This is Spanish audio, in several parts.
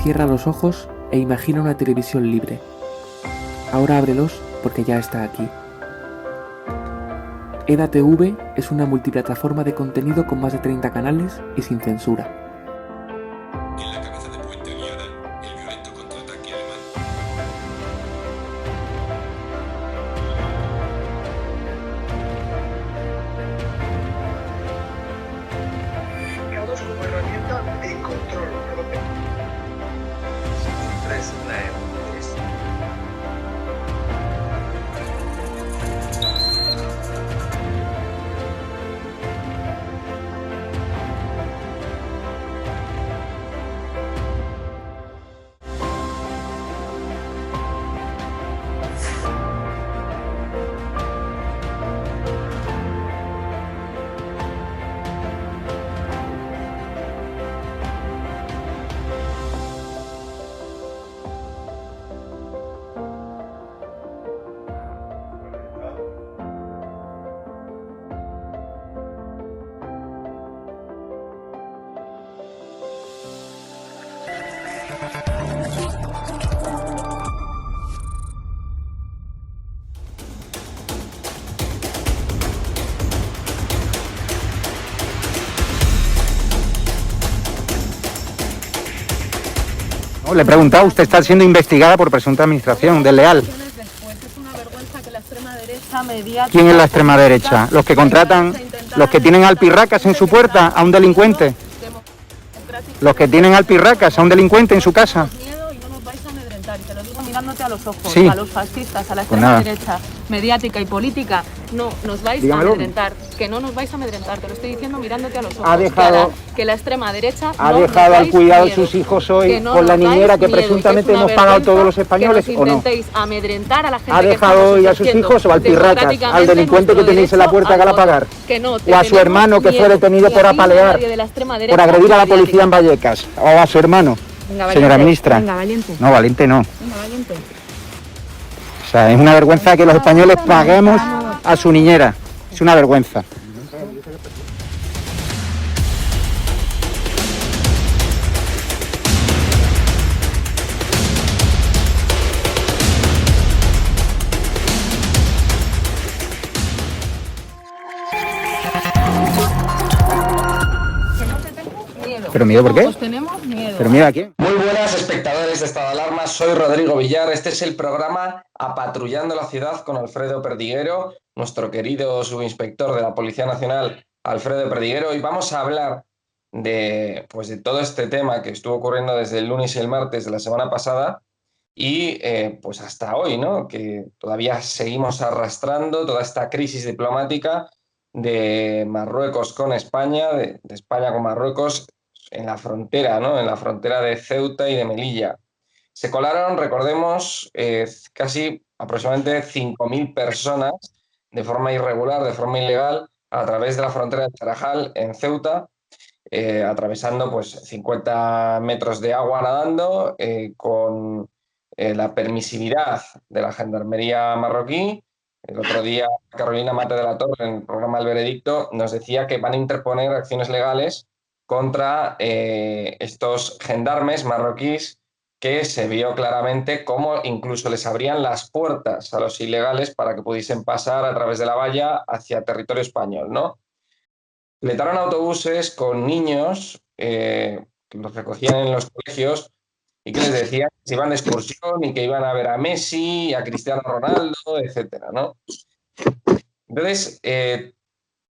Cierra los ojos e imagina una televisión libre. Ahora ábrelos porque ya está aquí. EDATV es una multiplataforma de contenido con más de 30 canales y sin censura. En la cabeza de Puente Guiara, el violento contraataque alemán. Mercados como herramienta de control. Le he preguntado, usted está siendo investigada por presunta administración desleal. ¿Quién es la extrema derecha? ¿Los que contratan, los que tienen alpirracas en su puerta a un delincuente? ¿Los que tienen alpirracas a un delincuente en su casa? Te lo digo mirándote a los ojos, Sí. a los fascistas, a la extrema derecha, mediática y política. No nos vais Dígamelo. a amedrentar, que no nos vais a amedrentar, te lo estoy diciendo mirándote a los ojos. Ha dejado- que la extrema derecha ¿Ha no dejado nos al dais cuidado de miedo, sus hijos hoy que no con la nos dais niñera que miedo, y presuntamente es una hemos pagado vergüenza todos los españoles, que o no? intentéis amedrentar a la gente ¿Ha que dejado estamos hoy a sus ejerciendo hijos o al pirracas, al democráticamente delincuente que nuestro tenéis en la derecho puerta al que la voto? pagar? Que no, ¿O a su hermano que fue detenido por apalear, por agredir a la policía en Vallecas? ¿O a su hermano? Venga, Señora valiente, ministra. venga, valiente. No, valiente no. Venga, valiente. O sea, es una vergüenza que los españoles paguemos a su niñera. Es una vergüenza. Miedo. ¿Pero miedo por qué? Os tenemos miedo. ¿Pero miedo a quién? Muy buenas, espectadores de Estado de Alarma. Soy Rodrigo Villar. Este es el programa Apatrullando la Ciudad con Alfredo Perdiguero, nuestro querido subinspector de la Policía Nacional, Alfredo Perdiguero. Y vamos a hablar de todo este tema que estuvo ocurriendo desde el lunes y el martes de la semana pasada y pues hasta hoy, ¿no? Que todavía seguimos arrastrando toda esta crisis diplomática de Marruecos con España, de España con Marruecos, en la frontera, ¿no? En la frontera de Ceuta y de Melilla. Se colaron, recordemos, casi aproximadamente 5.000 personas de forma irregular, de forma ilegal, a través de la frontera de Tarajal, en Ceuta, atravesando pues 50 metros de agua nadando, con la permisividad de la gendarmería marroquí. El otro día Carolina Mate de la Torre, en el programa El Veredicto, nos decía que van a interponer acciones legales contra estos gendarmes marroquíes, que se vio claramente cómo incluso les abrían las puertas a los ilegales para que pudiesen pasar a través de la valla hacia territorio español, ¿no? Fletaron autobuses con niños que los recogían en los colegios y que les decían que se iban de excursión y que iban a ver a Messi, a Cristiano Ronaldo, etcétera, ¿no? Entonces,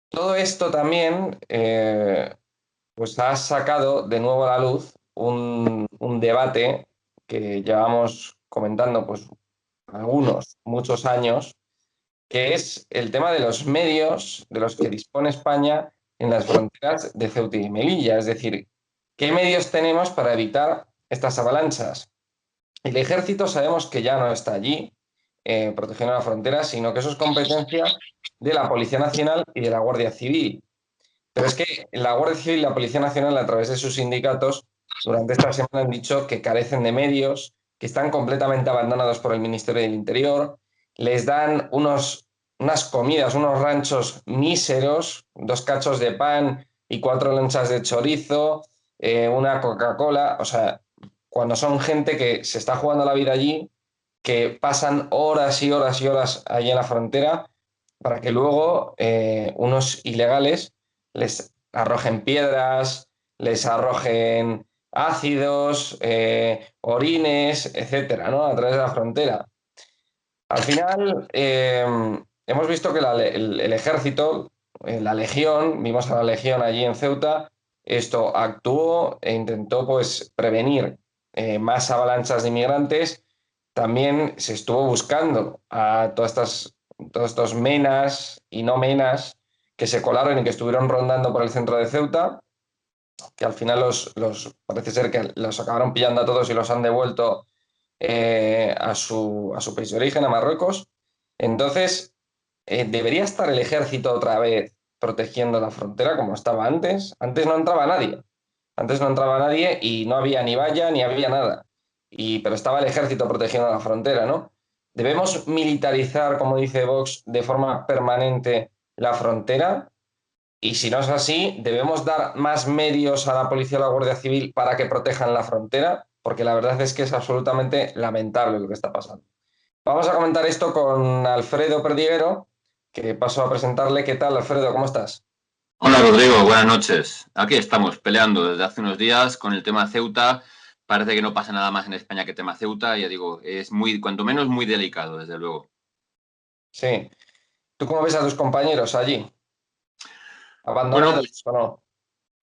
todo esto también pues ha sacado de nuevo a la luz un debate que llevamos comentando pues muchos años, que es el tema de los medios de los que dispone España en las fronteras de Ceuta y Melilla. Es decir, ¿qué medios tenemos para evitar estas avalanchas? El ejército sabemos que ya no está allí protegiendo la frontera, sino que eso es competencia de la Policía Nacional y de la Guardia Civil. Pero es que la Guardia Civil y la Policía Nacional, a través de sus sindicatos, durante esta semana han dicho que carecen de medios, que están completamente abandonados por el Ministerio del Interior, les dan unas comidas, unos ranchos míseros, 2 cachos de pan y 4 lonchas de chorizo, una Coca-Cola, o sea, cuando son gente que se está jugando la vida allí, que pasan horas y horas y horas allí en la frontera para que luego unos ilegales les arrojen piedras, les arrojen ácidos, orines, etcétera, ¿no? A través de la frontera. Al final, hemos visto que el ejército, la legión, vimos a la legión allí en Ceuta, esto actuó e intentó pues prevenir más avalanchas de inmigrantes. También se estuvo buscando a todos estos menas y no menas que se colaron y que estuvieron rondando por el centro de Ceuta, que al final parece ser que los acabaron pillando a todos y los han devuelto a su país de origen, a Marruecos. Entonces, debería estar el ejército otra vez protegiendo la frontera como estaba antes. Antes no entraba nadie. Antes no entraba nadie y no había ni valla ni había nada. Pero estaba el ejército protegiendo la frontera, ¿no? ¿Debemos militarizar, como dice Vox, de forma permanente la frontera? Y si no es así, ¿debemos dar más medios a la policía o a la Guardia Civil para que protejan la frontera? Porque la verdad es que es absolutamente lamentable lo que está pasando. Vamos a comentar esto con Alfredo Perdiguero, que paso a presentarle. ¿Qué tal, Alfredo? ¿Cómo estás? Hola Rodrigo, buenas noches. Aquí estamos peleando desde hace unos días con el tema Ceuta. Parece que no pasa nada más en España que tema Ceuta. Ya digo, es cuanto menos, muy delicado, desde luego. Sí. ¿Tú cómo ves a tus compañeros allí? ¿Abandonados o no?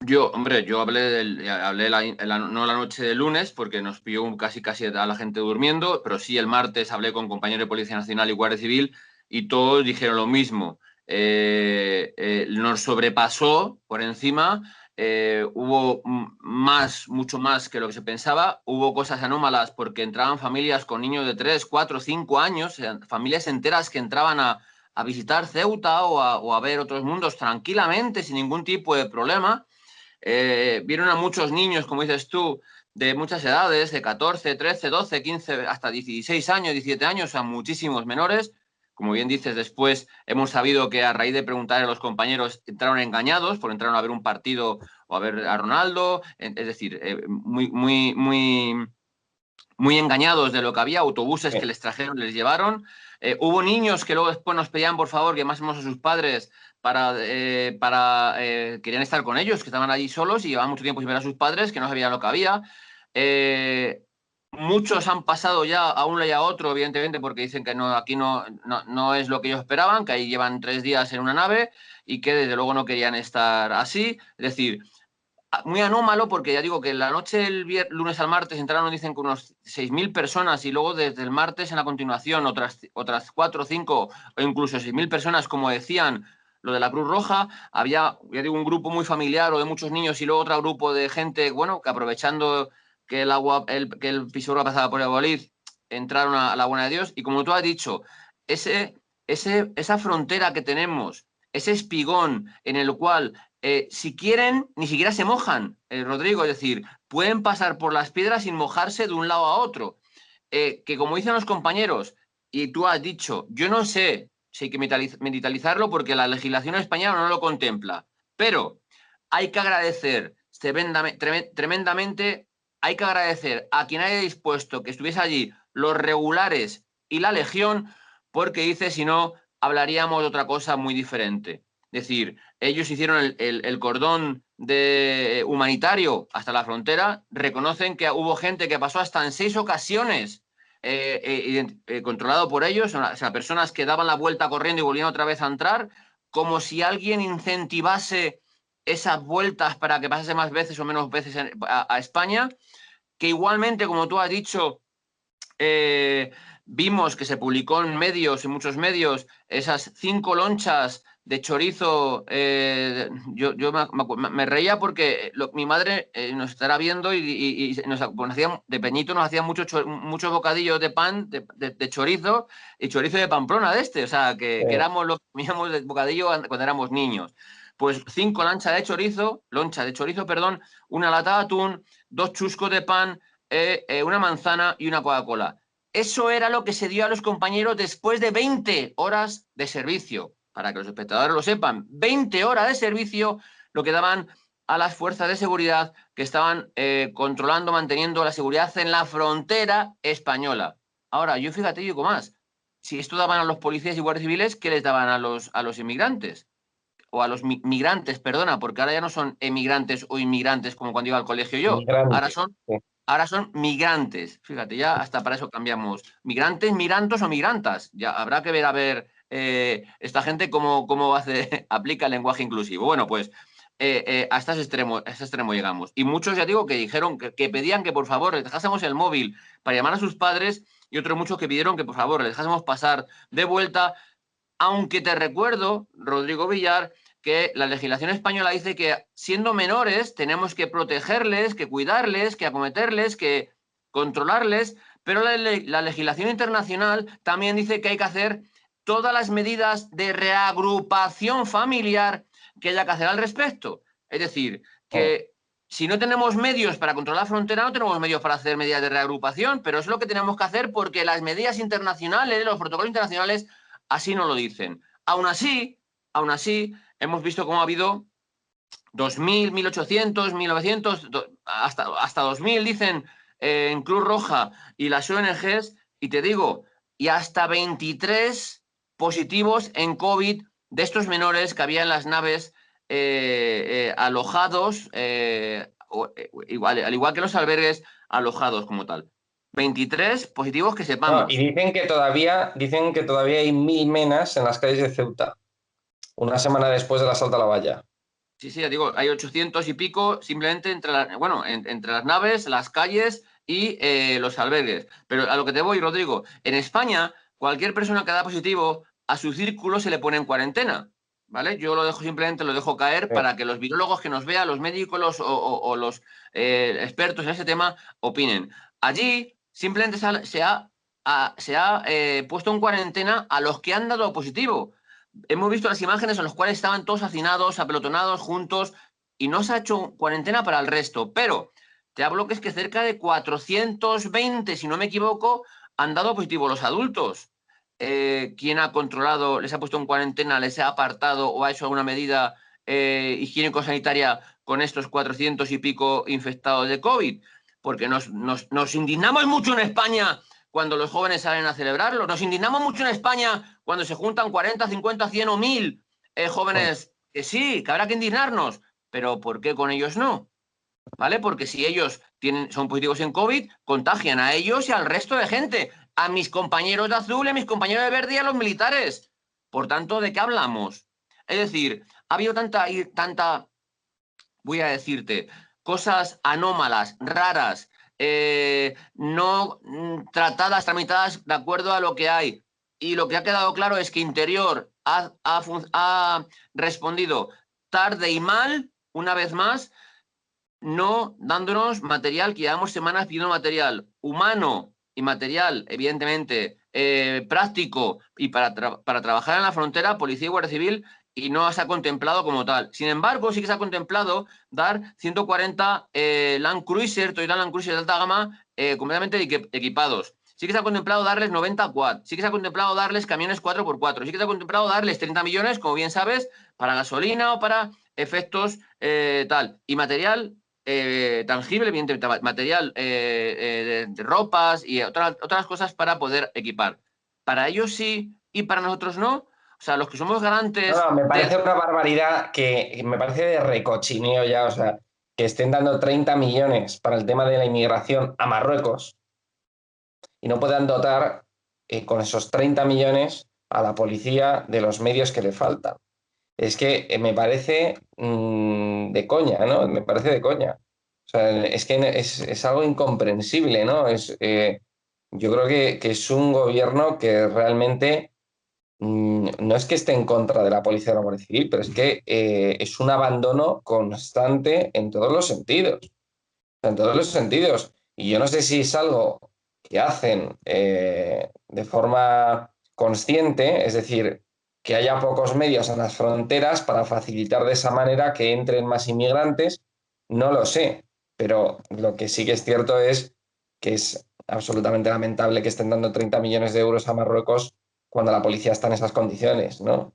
Yo hablé no la noche del lunes, porque nos pilló casi a la gente durmiendo, pero sí el martes hablé con compañeros de Policía Nacional y Guardia Civil y todos dijeron lo mismo. Nos sobrepasó por encima. Hubo mucho más que lo que se pensaba. Hubo cosas anómalas porque entraban familias con niños de 3, 4, 5 años, familias enteras que entraban a visitar Ceuta o a ver otros mundos tranquilamente, sin ningún tipo de problema. Vieron a muchos niños, como dices tú, de muchas edades, de 14, 13, 12, 15, hasta 16 años, 17 años, a muchísimos menores. Como bien dices, después hemos sabido que a raíz de preguntar a los compañeros entraron engañados, porque entraron a ver un partido o a ver a Ronaldo, es decir, muy engañados de lo que había, autobuses que les trajeron, les llevaron. Hubo niños que luego después nos pedían, por favor, que llamásemos a sus padres querían estar con ellos, que estaban allí solos y llevaban mucho tiempo sin ver a sus padres, que no sabían lo que había. Muchos han pasado ya a uno y a otro, evidentemente, porque dicen que aquí no es lo que ellos esperaban, que ahí llevan 3 días en una nave y que desde luego no querían estar así. Es decir, muy anómalo, porque ya digo que la noche del lunes al martes entraron, dicen, con unos 6.000 personas y luego desde el martes en la continuación otras 4 o 5 o incluso 6.000 personas, como decían lo de la Cruz Roja. Había, ya digo, un grupo muy familiar o de muchos niños y luego otro grupo de gente, bueno, que aprovechando que el Pisuerga pasaba por el Bolívar, entraron a la Buena de Dios. Y como tú has dicho, esa frontera que tenemos, ese espigón en el cual, si quieren, ni siquiera se mojan, Rodrigo, es decir, pueden pasar por las piedras sin mojarse de un lado a otro. Que como dicen los compañeros, y tú has dicho, yo no sé si hay que militarizarlo porque la legislación española no lo contempla, pero hay que agradecer tremendamente, hay que agradecer a quien haya dispuesto que estuviese allí los regulares y la legión, porque dice, si no, hablaríamos de otra cosa muy diferente. Es decir, ellos hicieron el cordón humanitario hasta la frontera, reconocen que hubo gente que pasó hasta en 6 ocasiones controlado por ellos, o sea, personas que daban la vuelta corriendo y volvían otra vez a entrar, como si alguien incentivase esas vueltas para que pasase más veces o menos veces a España, que igualmente, como tú has dicho, vimos que se publicó en muchos medios, esas 5 lonchas de chorizo. Yo me reía porque mi madre nos estará viendo y de pequeñito nos hacía muchos bocadillos de pan, de chorizo, y chorizo de Pamplona de o sea, que éramos lo que comíamos de bocadillo cuando éramos niños. Pues 5 lonchas de chorizo, una lata de atún, 2 chuscos de pan, una manzana y una Coca-Cola. Eso era lo que se dio a los compañeros después de 20 horas de servicio. Para que los espectadores lo sepan, 20 horas de servicio, lo que daban a las fuerzas de seguridad que estaban controlando, manteniendo la seguridad en la frontera española. Ahora, yo fíjate, digo más, si esto daban a los policías y guardias civiles, ¿qué les daban a los inmigrantes? O a los migrantes, perdona, porque ahora ya no son emigrantes o inmigrantes como cuando iba al colegio yo, Migrante, sí. ahora son migrantes. Fíjate, ya hasta para eso cambiamos. Migrantes, migrantos o migrantas. Ya habrá que ver a ver esta gente cómo aplica el lenguaje inclusivo. Bueno, pues a este extremo llegamos. Y muchos, ya digo, que dijeron que pedían que por favor les dejásemos el móvil para llamar a sus padres, y otros muchos que pidieron que por favor les dejásemos pasar de vuelta, aunque te recuerdo, Rodrigo Villar, que la legislación española dice que siendo menores tenemos que protegerles, que cuidarles, que acometerles, que controlarles, pero la legislación internacional también dice que hay que hacer todas las medidas de reagrupación familiar que haya que hacer al respecto. Es decir, que si no tenemos medios para controlar la frontera, no tenemos medios para hacer medidas de reagrupación, pero es lo que tenemos que hacer porque las medidas internacionales, los protocolos internacionales, así no lo dicen. Aún así, hemos visto cómo ha habido 2.000, 1.800, 1.900, hasta 2.000, dicen, en Cruz Roja y las ONGs, y te digo, y hasta 23 positivos en COVID de estos menores que había en las naves alojados, al igual que los albergues alojados como tal. 23 positivos que sepamos. No, y dicen que todavía hay 1.000 menas en las calles de Ceuta, una semana después del asalto a la valla. Sí, ya digo, hay 800 y pico simplemente entre las naves, las calles y los albergues. Pero a lo que te voy, Rodrigo, en España, cualquier persona que da positivo, a su círculo se le pone en cuarentena, ¿vale? Yo lo dejo caer para que los virólogos que nos vean, los médicos o los expertos en ese tema, opinen. Allí simplemente se ha puesto en cuarentena a los que han dado positivo. Hemos visto las imágenes en las cuales estaban todos hacinados, apelotonados, juntos, y no se ha hecho cuarentena para el resto. Pero te hablo que es que cerca de 420, si no me equivoco, han dado positivo los adultos. ¿Quién ha controlado, les ha puesto en cuarentena, les ha apartado o ha hecho alguna medida higiénico-sanitaria con estos 400 y pico infectados de COVID? Porque nos indignamos mucho en España cuando los jóvenes salen a celebrarlo. Nos indignamos mucho en España cuando se juntan 40, 50, 100 o 1.000 jóvenes. Que sí, que habrá que indignarnos. Pero ¿por qué con ellos no? ¿Vale? Porque si ellos son positivos en COVID, contagian a ellos y al resto de gente. A mis compañeros de azul, a mis compañeros de verde y a los militares. Por tanto, ¿de qué hablamos? Es decir, ha habido tanta, voy a decirte, cosas anómalas, raras, no tratadas, tramitadas de acuerdo a lo que hay. Y lo que ha quedado claro es que Interior ha respondido tarde y mal, una vez más, no dándonos material, que llevamos semanas pidiendo material humano y material, evidentemente, práctico y para trabajar en la frontera, policía y guardia civil, y no se ha contemplado como tal. Sin embargo, sí que se ha contemplado dar 140 Land Cruiser, Toyota Land Cruiser de alta gama, completamente equipados. Sí que se ha contemplado darles 90 quad, sí que se ha contemplado darles camiones 4x4, sí que se ha contemplado darles 30 millones, como bien sabes, para gasolina o para efectos tal. Y material tangible, evidentemente, material de ropas y otras cosas para poder equipar. Para ellos sí y para nosotros no. O sea, los que somos garantes... No, me parece una barbaridad que me parece de recochineo ya, o sea, que estén dando 30 millones para el tema de la inmigración a Marruecos y no puedan dotar con esos 30 millones a la policía de los medios que le faltan. Es que me parece de coña, ¿no? Me parece de coña. O sea, es que es algo incomprensible, ¿no? Yo creo que es un gobierno que realmente no es que esté en contra de la policía y la Guardia Civil, pero es que es un abandono constante en todos los sentidos. En todos los sentidos. Y yo no sé si es algo que hacen de forma consciente, es decir, que haya pocos medios en las fronteras para facilitar de esa manera que entren más inmigrantes, no lo sé. Pero lo que sí que es cierto es que es absolutamente lamentable que estén dando 30 millones de euros a Marruecos cuando la policía está en esas condiciones, ¿no?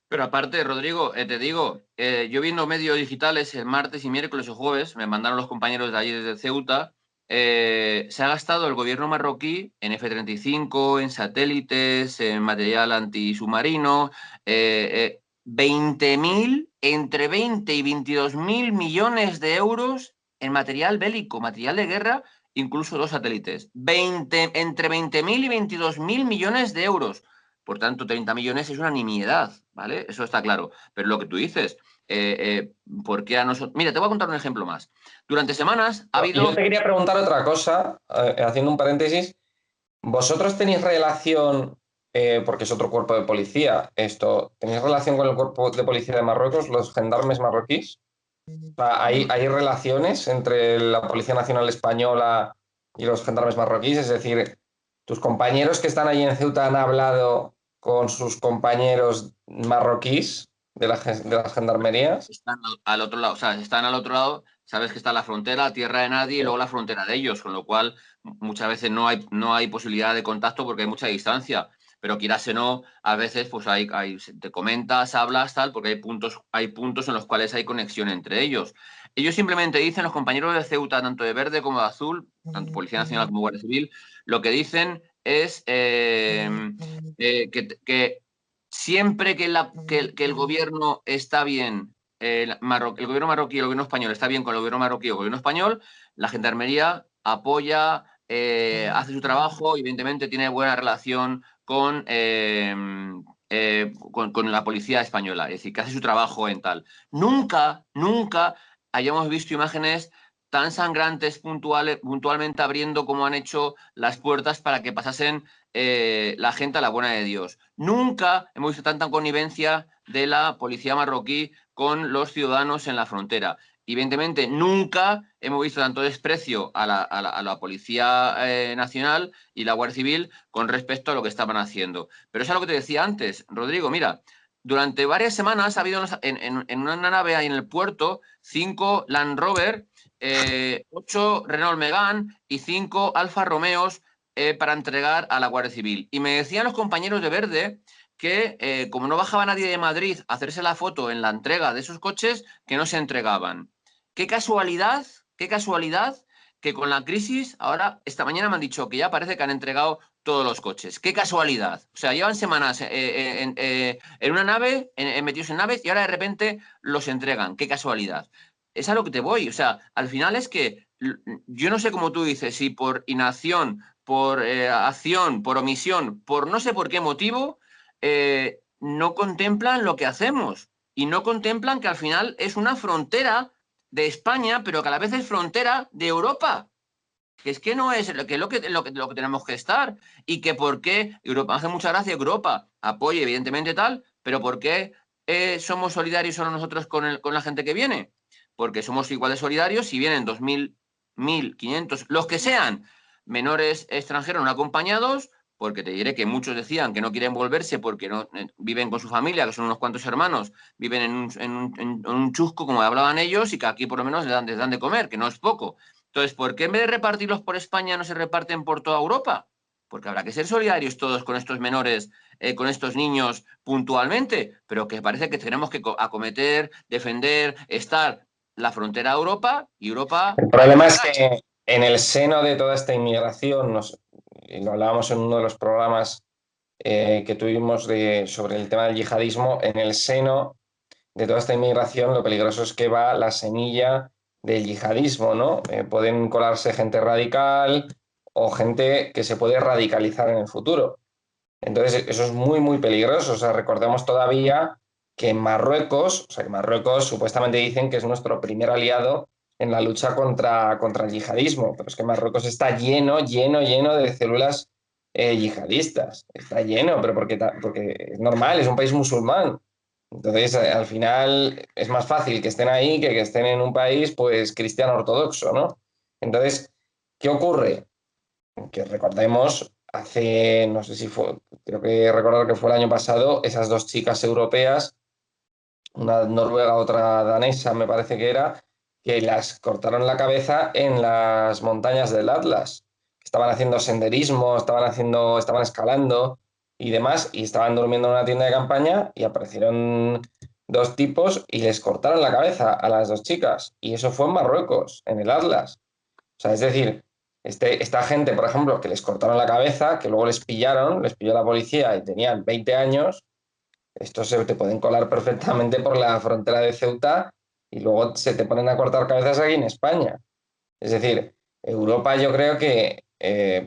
Pero aparte, Rodrigo, te digo, yo viendo medios digitales el martes y miércoles o jueves, me mandaron los compañeros de allí desde Ceuta, se ha gastado el gobierno marroquí en F-35, en satélites, en material antisubmarino, 20.000, entre 20 y 22.000 millones de euros en material bélico, material de guerra, incluso los satélites. Entre 20.000 y 22.000 millones de euros. Por tanto, 30 millones es una nimiedad, ¿vale? Eso está claro. Pero lo que tú dices, ¿por qué a nosotros? Mira, te voy a contar un ejemplo más. Durante semanas ha habido... Yo te quería preguntar otra cosa, haciendo un paréntesis. ¿Vosotros tenéis relación, porque es otro cuerpo de policía, tenéis relación con el cuerpo de policía de Marruecos, los gendarmes marroquíes? O sea, ¿hay relaciones entre la Policía Nacional Española y los gendarmes marroquíes? Es decir, ¿tus compañeros que están allí en Ceuta han hablado con sus compañeros marroquíes de las gendarmerías? Están al otro lado, o sea, están al otro lado, sabes que está la frontera, tierra de nadie, y luego la frontera de ellos, con lo cual muchas veces no hay posibilidad de contacto porque hay mucha distancia, pero quieras o no, a veces pues te comentas, hablas, tal, porque hay puntos en los cuales hay conexión entre ellos. Ellos simplemente dicen, los compañeros de Ceuta, tanto de verde como de azul, tanto Policía Nacional como Guardia Civil, lo que dicen es que siempre que el gobierno está bien, el gobierno marroquí y el gobierno español está bien con el gobierno marroquí o el gobierno español, la gendarmería apoya, hace su trabajo y evidentemente tiene buena relación con la policía española, es decir, que hace su trabajo en tal. Nunca hayamos visto imágenes tan sangrantes puntualmente abriendo como han hecho las puertas para que pasasen la gente a la buena de Dios. Nunca hemos visto tanta connivencia de la policía marroquí con los ciudadanos en la frontera. Evidentemente, nunca hemos visto tanto desprecio a la Policía Nacional y la Guardia Civil con respecto a lo que estaban haciendo. Pero eso es lo que te decía antes, Rodrigo. Mira, durante varias semanas ha habido en una nave ahí en el puerto 5 Land Rover, 8 Renault Megane y 5 Alfa Romeos para entregar a la Guardia Civil. Y me decían los compañeros de Verde que como no bajaba nadie de Madrid a hacerse la foto en la entrega de esos coches, que no se entregaban. Qué casualidad que con la crisis, ahora, esta mañana me han dicho que ya parece que han entregado todos los coches. Qué casualidad. O sea, llevan semanas en una nave, metidos en naves, y ahora de repente los entregan. Qué casualidad. Es a lo que te voy. O sea, al final es que yo no sé cómo tú dices, si por inacción, por acción, por omisión, por no sé por qué motivo, no contemplan lo que hacemos y no contemplan que al final es una frontera de España, pero que a la vez es frontera de Europa. Que es que no es lo que tenemos que estar. Y que por qué Europa, hace mucha gracia que Europa apoye, evidentemente tal, pero ¿por qué somos solidarios solo nosotros con la gente que viene? Porque somos igual de solidarios si vienen 2.000, 1.500, los que sean, menores extranjeros no acompañados, porque te diré que muchos decían que no quieren volverse porque no viven con su familia, que son unos cuantos hermanos, viven en un chusco, como hablaban ellos, y que aquí por lo menos les dan de comer, que no es poco. Entonces, ¿por qué en vez de repartirlos por España no se reparten por toda Europa? Porque habrá que ser solidarios todos con estos menores, con estos niños puntualmente, pero que parece que tenemos que acometer, defender, estar la frontera a Europa y Europa... El problema es que en el seno de toda esta inmigración, y lo hablábamos en uno de los programas que tuvimos sobre el tema del yihadismo, en el seno de toda esta inmigración lo peligroso es que va la semilla del yihadismo, ¿no? Pueden colarse gente radical o gente que se puede radicalizar en el futuro. Entonces, eso es muy, muy peligroso. O sea, recordemos todavía que en Marruecos, o sea, que Marruecos supuestamente dicen que es nuestro primer aliado en la lucha contra el yihadismo, pero es que Marruecos está lleno de células yihadistas. Está lleno, pero porque es normal, es un país musulmán. Entonces, al final es más fácil que estén ahí que estén en un país, pues, cristiano ortodoxo, ¿no? Entonces, ¿qué ocurre? Que recordemos, no sé si fue, creo que recordar que fue el año pasado, esas dos chicas europeas, una noruega, otra danesa, me parece que era, que las cortaron la cabeza en las montañas del Atlas. Estaban haciendo senderismo, estaban escalando, y demás, y estaban durmiendo en una tienda de campaña y aparecieron dos tipos y les cortaron la cabeza a las dos chicas. Y eso fue en Marruecos, en el Atlas. O sea, es decir, esta gente, por ejemplo, que les cortaron la cabeza, que luego les pilló la policía y tenían 20 años, estos se te pueden colar perfectamente por la frontera de Ceuta y luego se te ponen a cortar cabezas aquí en España. Es decir, Europa yo creo que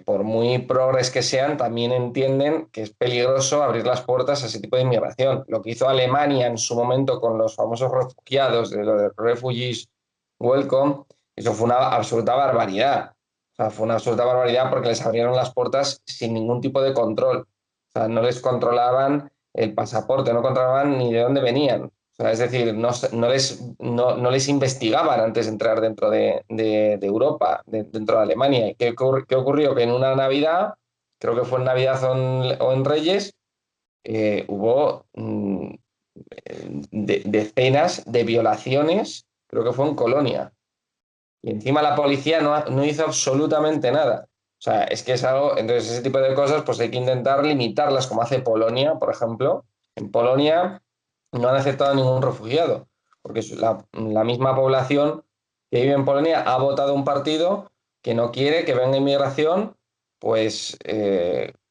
por muy progres que sean, también entienden que es peligroso abrir las puertas a ese tipo de inmigración. Lo que hizo Alemania en su momento con los famosos refugiados, de los Refugees Welcome, eso fue una absoluta barbaridad. O sea, fue una absoluta barbaridad porque les abrieron las puertas sin ningún tipo de control. O sea, no les controlaban el pasaporte, no controlaban ni de dónde venían. O sea, es decir, no les investigaban antes de entrar dentro de Europa, dentro de Alemania. ¿Y qué ocurrió? Que en una Navidad, creo que fue en Navidad o en Reyes, hubo decenas de violaciones, creo que fue en Colonia. Y encima la policía no hizo absolutamente nada. O sea, es que es algo, entonces ese tipo de cosas pues hay que intentar limitarlas, como hace Polonia, por ejemplo. En Polonia no han aceptado a ningún refugiado, porque la misma población que vive en Polonia ha votado un partido que no quiere que venga inmigración, pues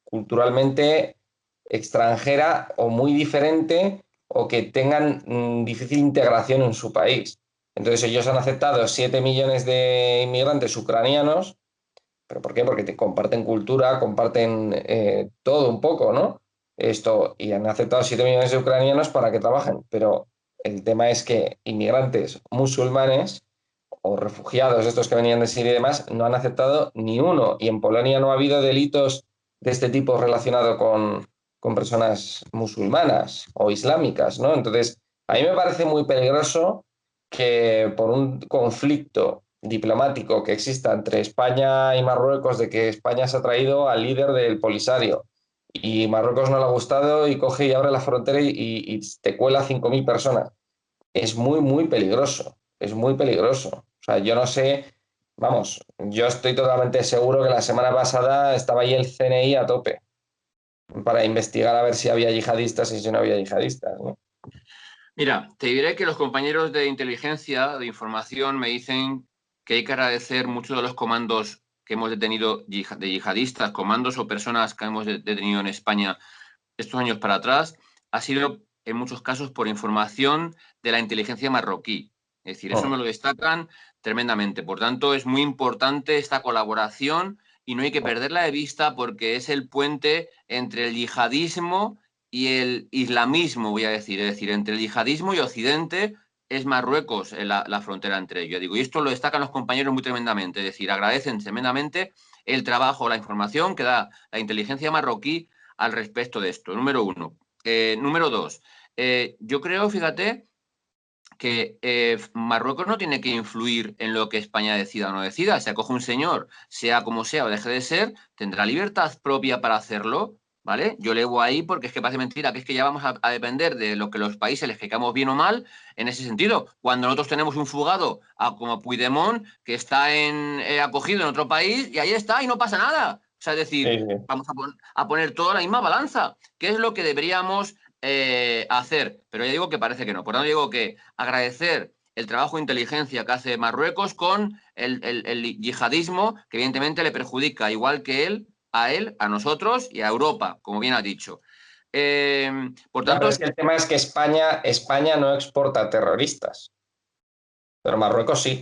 culturalmente extranjera o muy diferente o que tengan difícil integración en su país. Entonces ellos han aceptado 7 millones de inmigrantes ucranianos. ¿Pero por qué? Porque comparten cultura, comparten todo un poco, ¿no? Y han aceptado 7 millones de ucranianos para que trabajen. Pero el tema es que inmigrantes musulmanes o refugiados, estos que venían de Siria y demás, no han aceptado ni uno. Y en Polonia no ha habido delitos de este tipo relacionado con personas musulmanas o islámicas, ¿no? Entonces, a mí me parece muy peligroso que por un conflicto diplomático que exista entre España y Marruecos, de que España se ha traído al líder del Polisario y Marruecos no le ha gustado y coge y abre la frontera y te cuela 5.000 personas. Es muy, muy peligroso. Es muy peligroso. O sea, yo no sé, vamos, yo estoy totalmente seguro que la semana pasada estaba ahí el CNI a tope para investigar a ver si había yihadistas y si no había yihadistas, ¿no? Mira, te diré que los compañeros de inteligencia, de información, me dicen que hay que agradecer muchos de los comandos que hemos detenido de yihadistas, comandos o personas que hemos detenido en España estos años para atrás, ha sido en muchos casos por información de la inteligencia marroquí. Es decir, eso me lo destacan tremendamente. Por tanto, es muy importante esta colaboración y no hay que perderla de vista porque es el puente entre el yihadismo y el islamismo, voy a decir. Es decir, entre el yihadismo y Occidente es Marruecos la frontera entre ellos. Digo, y esto lo destacan los compañeros muy tremendamente. Es decir, agradecen tremendamente el trabajo, la información que da la inteligencia marroquí al respecto de esto. Número uno. Número dos. Yo creo, fíjate, que Marruecos no tiene que influir en lo que España decida o no decida. Si acoge un señor, sea como sea o deje de ser, tendrá libertad propia para hacerlo, ¿vale? Yo leo ahí porque es que parece mentira, que es que ya vamos a depender de lo que los países les caigamos bien o mal en ese sentido. Cuando nosotros tenemos un fugado como Puigdemont que está acogido en otro país y ahí está y no pasa nada. O sea, es decir, vamos a poner todo en la misma balanza. ¿Qué es lo que deberíamos hacer? Pero ya digo que parece que no. Por tanto, digo que agradecer el trabajo de inteligencia que hace Marruecos con el yihadismo, que evidentemente le perjudica, igual que él, a nosotros y a Europa, como bien ha dicho. Por tanto, es que el tema es que España no exporta terroristas, pero Marruecos sí.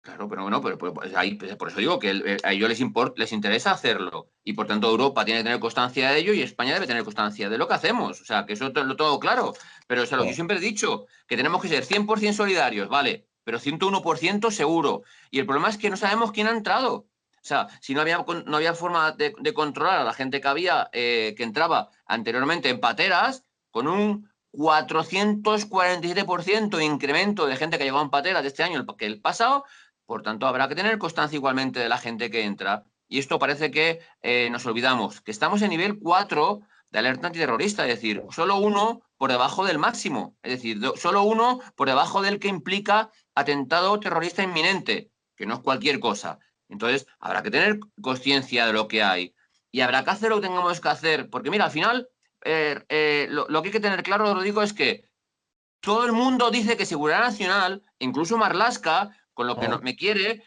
Claro, pero bueno, pues ahí, por eso digo que a ellos les interesa hacerlo y por tanto Europa tiene que tener constancia de ello y España debe tener constancia de lo que hacemos. O sea, que eso lo tengo claro. Pero o sea, lo que yo siempre he dicho, que tenemos que ser 100% solidarios, vale, pero 101% seguro. Y el problema es que no sabemos quién ha entrado. O sea, si no había forma de controlar a la gente que había, que entraba anteriormente en pateras, con un 447% de incremento de gente que llegó en pateras de este año que el pasado. Por tanto, habrá que tener constancia igualmente de la gente que entra. Y esto parece que nos olvidamos, que estamos en nivel 4 de alerta antiterrorista, es decir, solo uno por debajo del máximo, es decir, solo uno por debajo del que implica atentado terrorista inminente, que no es cualquier cosa. Entonces, habrá que tener conciencia de lo que hay. y habrá que hacer lo que tengamos que hacer, porque mira, al final, lo que hay que tener claro, Rodrigo, es que todo el mundo dice que Seguridad Nacional, incluso Marlaska, con lo que me quiere,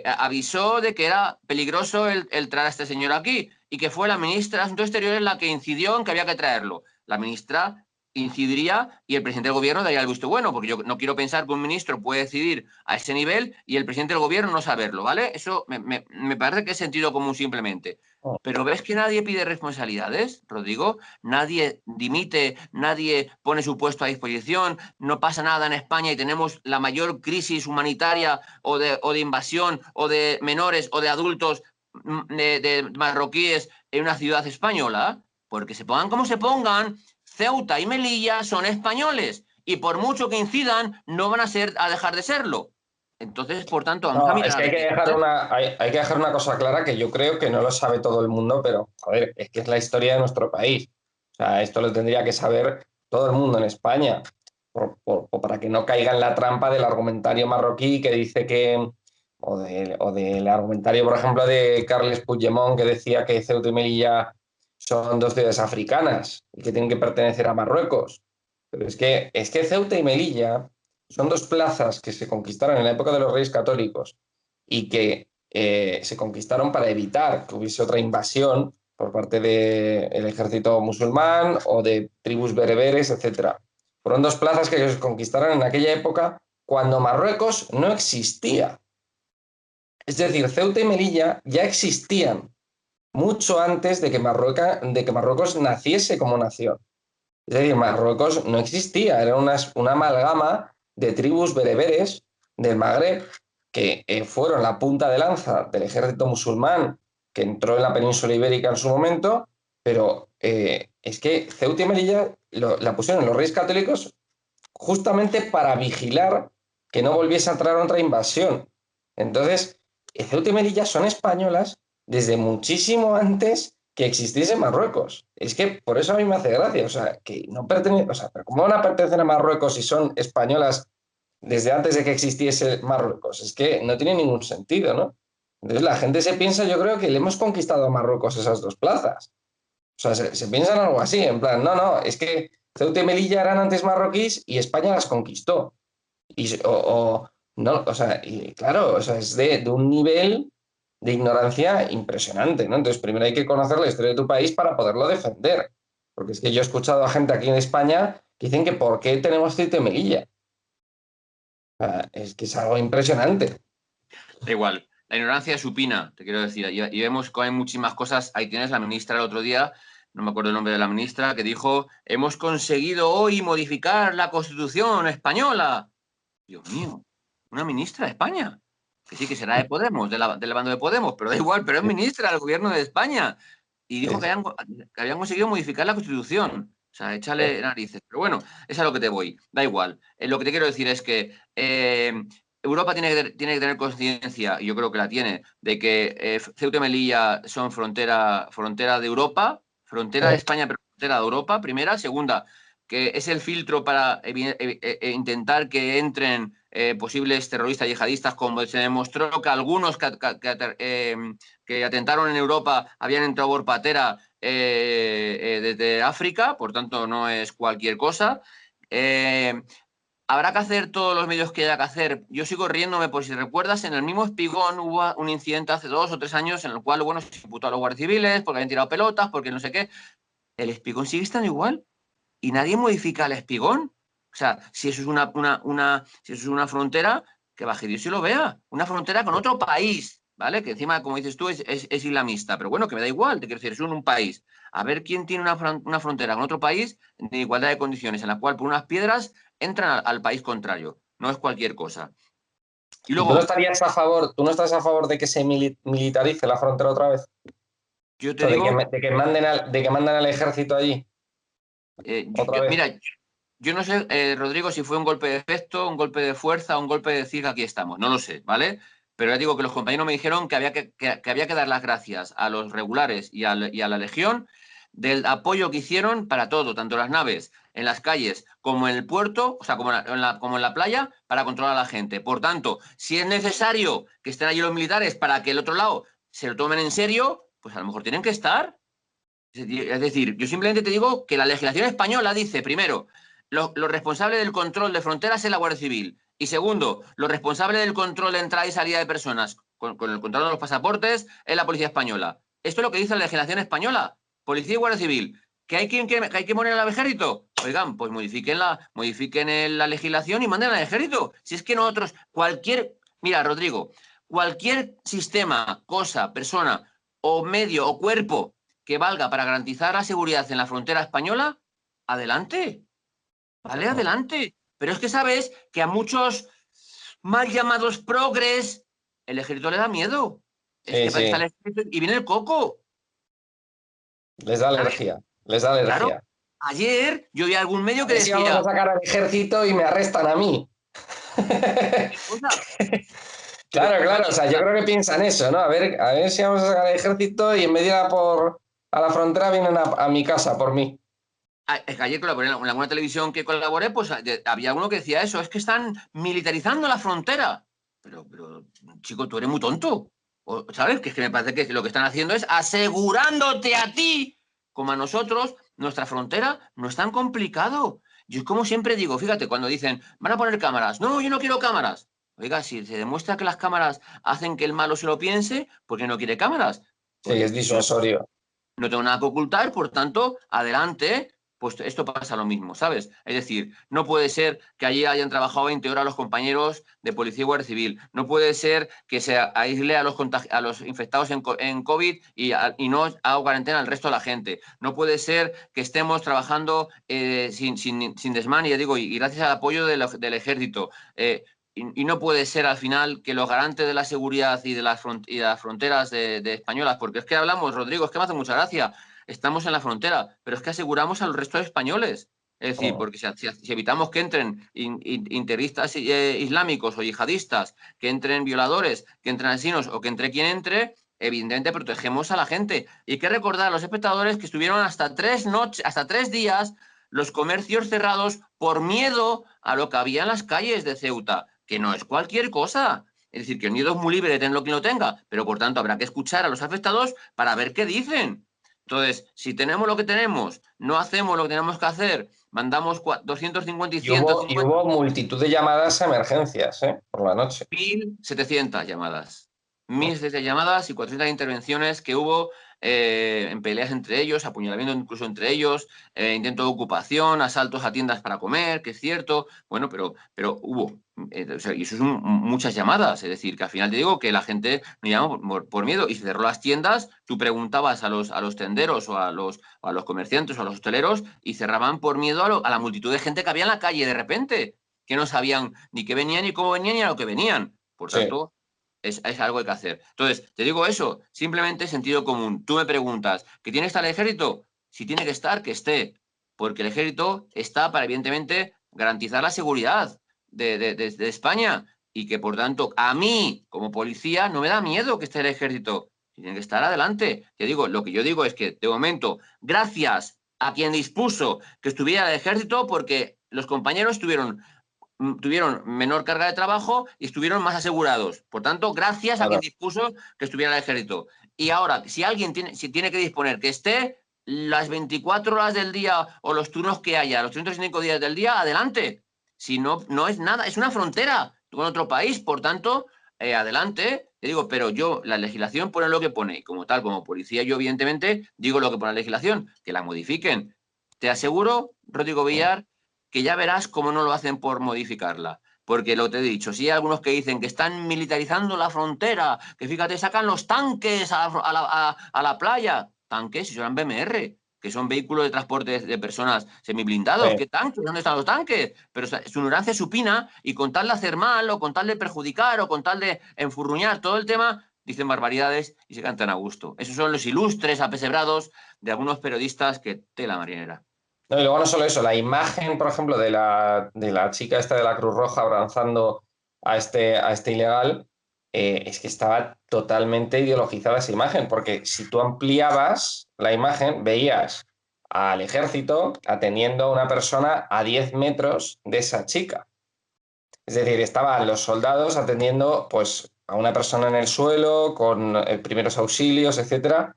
avisó de que era peligroso el traer a este señor aquí y que fue la ministra de Asuntos Exteriores la que incidió en que había que traerlo. La ministra incidiría y el presidente del gobierno daría el visto bueno, porque yo no quiero pensar que un ministro puede decidir a ese nivel y el presidente del gobierno no saberlo, ¿vale? Eso me parece que es sentido común simplemente. Pero ¿ves que nadie pide responsabilidades, Rodrigo? Nadie dimite, nadie pone su puesto a disposición, no pasa nada en España y tenemos la mayor crisis humanitaria o de invasión o de menores o de adultos de marroquíes en una ciudad española. Porque se pongan como se pongan, Ceuta y Melilla son españoles y por mucho que incidan no van a dejar de serlo. Entonces, por tanto, vamos a mirar. Es que hay que dejar una cosa clara que yo creo que no lo sabe todo el mundo, pero joder, es que es la historia de nuestro país. O sea, esto lo tendría que saber todo el mundo en España, para que no caiga en la trampa del argumentario marroquí que dice que, o del argumentario, por ejemplo, de Carles Puigdemont, que decía que Ceuta y Melilla son dos ciudades africanas y que tienen que pertenecer a Marruecos. Pero es que Ceuta y Melilla son dos plazas que se conquistaron en la época de los Reyes Católicos y que se conquistaron para evitar que hubiese otra invasión por parte del ejército musulmán o de tribus bereberes, etc. Fueron dos plazas que se conquistaron en aquella época cuando Marruecos no existía. Es decir, Ceuta y Melilla ya existían mucho antes de que Marruecos naciese como nación. Es decir, Marruecos no existía, era una amalgama de tribus bereberes del Magreb que fueron la punta de lanza del ejército musulmán que entró en la península ibérica en su momento, pero es que Ceuta y Melilla la pusieron los Reyes Católicos justamente para vigilar que no volviese a traer otra invasión. Entonces, Ceuta y Melilla son españolas desde muchísimo antes que existiese Marruecos. Es que por eso a mí me hace gracia, o sea, que no pertenecen, o sea, pero ¿cómo van a pertenecer a Marruecos si son españolas desde antes de que existiese Marruecos? Es que no tiene ningún sentido, ¿no? Entonces la gente se piensa, yo creo que le hemos conquistado a Marruecos esas dos plazas. O sea, se piensa en algo así, en plan, no, es que Ceuta y Melilla eran antes marroquíes y España las conquistó. No, o sea, y claro, o sea, es de un nivel de ignorancia impresionante, ¿no? Entonces, primero hay que conocer la historia de tu país para poderlo defender. Porque es que yo he escuchado a gente aquí en España que dicen que ¿por qué tenemos Ceuta y Melilla? O sea, es que es algo impresionante. Da igual, la ignorancia es supina, te quiero decir, y vemos que hay muchísimas cosas. Ahí tienes la ministra el otro día, no me acuerdo el nombre de la ministra, que dijo, hemos conseguido hoy modificar la Constitución española. Dios mío, una ministra de España. Que sí, que será de Podemos, del bando de Podemos, pero da igual, pero es ministra del gobierno de España. Y dijo que habían conseguido modificar la Constitución. O sea, échale narices. Pero bueno, es a lo que te voy. Da igual. Lo que te quiero decir es que Europa tiene que tener conciencia, y yo creo que la tiene, de que Ceuta y Melilla son frontera de Europa, frontera de España, pero frontera de Europa, primera. Segunda, que es el filtro para intentar que entren posibles terroristas yihadistas, como se demostró que algunos que atentaron en Europa habían entrado por patera desde África, por tanto no es cualquier cosa. Habrá que hacer todos los medios que haya que hacer. Yo sigo riéndome, por si recuerdas, en el mismo Espigón hubo un incidente hace 2 o 3 años en el cual, bueno, se imputó a los guardias civiles porque habían tirado pelotas, porque no sé qué. El Espigón sigue estando igual y nadie modifica el Espigón. O sea, si eso es si eso es una frontera, que baje Dios y lo vea. Una frontera con otro país, ¿vale? Que encima, como dices tú, es islamista. Pero bueno, que me da igual, te quiero decir, es un país. A ver quién tiene una frontera con otro país de igualdad de condiciones, en la cual por unas piedras entran al país contrario. No es cualquier cosa. Y luego, ¿Tú no estás a favor de que se militarice la frontera otra vez? Yo te digo... De que manden al ejército allí. Mira, yo no sé, Rodrigo, si fue un golpe de efecto, un golpe de fuerza, un golpe de decir aquí estamos. No lo sé, ¿vale? Pero ya digo que los compañeros me dijeron que había que dar las gracias a los regulares y a la Legión del apoyo que hicieron para todo, tanto las naves, en las calles, como en el puerto, o sea, como en la playa, para controlar a la gente. Por tanto, si es necesario que estén allí los militares para que el otro lado se lo tomen en serio, pues a lo mejor tienen que estar. Es decir, yo simplemente te digo que la legislación española dice, primero, lo responsable del control de fronteras es la Guardia Civil. Y segundo, lo responsable del control de entrada y salida de personas con el control de los pasaportes es la Policía Española. Esto es lo que dice la legislación española. Policía y Guardia Civil. ¿Que hay que poner al ejército? Oigan, pues modifiquen la legislación y manden al ejército. Si es que nosotros, mira, Rodrigo, cualquier sistema, cosa, persona o medio o cuerpo que valga para garantizar la seguridad en la frontera española, adelante. Vale, adelante. Pero es que sabes que a muchos mal llamados progres el ejército le da miedo. Es que está el ejército y viene el coco. Les da alergia. Les da alergia. Claro. Ayer yo vi algún medio que decía... vamos a sacar al ejército y me arrestan a mí. Claro. O sea, yo creo que piensan eso, ¿no? A ver si vamos a sacar al ejército y en vez de ir a la frontera vienen a mi casa por mí. Es que ayer colaboré en alguna televisión que colaboré, pues había uno que decía eso, es que están militarizando la frontera. Pero chico, tú eres muy tonto. ¿Sabes? Que es que me parece que lo que están haciendo es asegurándote a ti, como a nosotros, nuestra frontera no es tan complicado. Yo como siempre digo, fíjate, cuando dicen, van a poner cámaras. No, yo no quiero cámaras. Oiga, si se demuestra que las cámaras hacen que el malo se lo piense, ¿por qué no quiere cámaras? Sí, es disuasorio. No tengo nada que ocultar, por tanto, adelante. Pues esto pasa lo mismo, ¿sabes? Es decir, no puede ser que allí hayan trabajado 20 horas los compañeros de Policía y Guardia Civil. No puede ser que se aísle a los infectados en COVID y no haga cuarentena al resto de la gente. No puede ser que estemos trabajando sin desmán, y ya digo, y gracias al apoyo del ejército. Y no puede ser al final que los garantes de la seguridad y de las fronteras de españolas, porque es que hablamos, Rodrigo, es que me hace mucha gracia. Estamos en la frontera, pero es que aseguramos a los restos de españoles. Es decir, porque si evitamos que entren integristas islámicos o yihadistas, que entren violadores, que entren asesinos o que entre quien entre, evidentemente protegemos a la gente. Y hay que recordar a los espectadores que estuvieron hasta 3 días los comercios cerrados por miedo a lo que había en las calles de Ceuta, que no es cualquier cosa. Es decir, que el miedo es muy libre, ten lo que lo tenga, pero por tanto habrá que escuchar a los afectados para ver qué dicen. Entonces, si tenemos lo que tenemos, no hacemos lo que tenemos que hacer, mandamos 250 y 150... Y hubo multitud de llamadas a emergencias, por la noche. 1.700 llamadas. 1.700 llamadas y 400 intervenciones que hubo en peleas entre ellos, apuñalamiento incluso entre ellos, intento de ocupación, asaltos a tiendas para comer, que es cierto, bueno, pero hubo. Y eso son muchas llamadas, es decir, que al final te digo que la gente no llama por miedo y se cerró las tiendas, tú preguntabas a los tenderos o a los comerciantes o a los hosteleros y cerraban por miedo a la multitud de gente que había en la calle de repente, que no sabían ni qué venían, ni cómo venían, ni a lo que venían. Por tanto... Es algo que hay que hacer. Entonces, te digo eso, simplemente sentido común. Tú me preguntas, ¿que tiene que estar el ejército? Si tiene que estar, que esté. Porque el ejército está para, evidentemente, garantizar la seguridad de España. Y que, por tanto, a mí, como policía, no me da miedo que esté el ejército. Tiene que estar adelante. Te digo, lo que yo digo es que, de momento, gracias a quien dispuso que estuviera el ejército, porque los compañeros tuvieron menor carga de trabajo y estuvieron más asegurados. Por tanto, gracias a quien dispuso que estuviera el ejército. Y ahora, si alguien tiene que disponer que esté las 24 horas del día o los turnos que haya, los 365 días del día, adelante. Si no, no es nada, es una frontera con otro país, por tanto, adelante. Te digo, pero la legislación pone lo que pone, y como tal, como policía, yo evidentemente digo lo que pone la legislación, que la modifiquen. Te aseguro, Rodrigo Villar, que ya verás cómo no lo hacen por modificarla. Porque lo que te he dicho, si hay algunos que dicen que están militarizando la frontera, que fíjate, sacan los tanques a la playa. Tanques, si son BMR, que son vehículos de transporte de personas semiblindados. Sí. ¿Qué tanques? ¿Dónde están los tanques? Pero su ignorancia supina y con tal de hacer mal, o con tal de perjudicar, o con tal de enfurruñar todo el tema, dicen barbaridades y se cantan a gusto. Esos son los ilustres apesebrados de algunos periodistas que tela marinera. No, y luego no solo eso, la imagen, por ejemplo, de la chica esta de la Cruz Roja abrazando a este ilegal, es que estaba totalmente ideologizada esa imagen, porque si tú ampliabas la imagen, veías al ejército atendiendo a una persona a 10 metros de esa chica. Es decir, estaban los soldados atendiendo pues, a una persona en el suelo, con primeros auxilios, etcétera,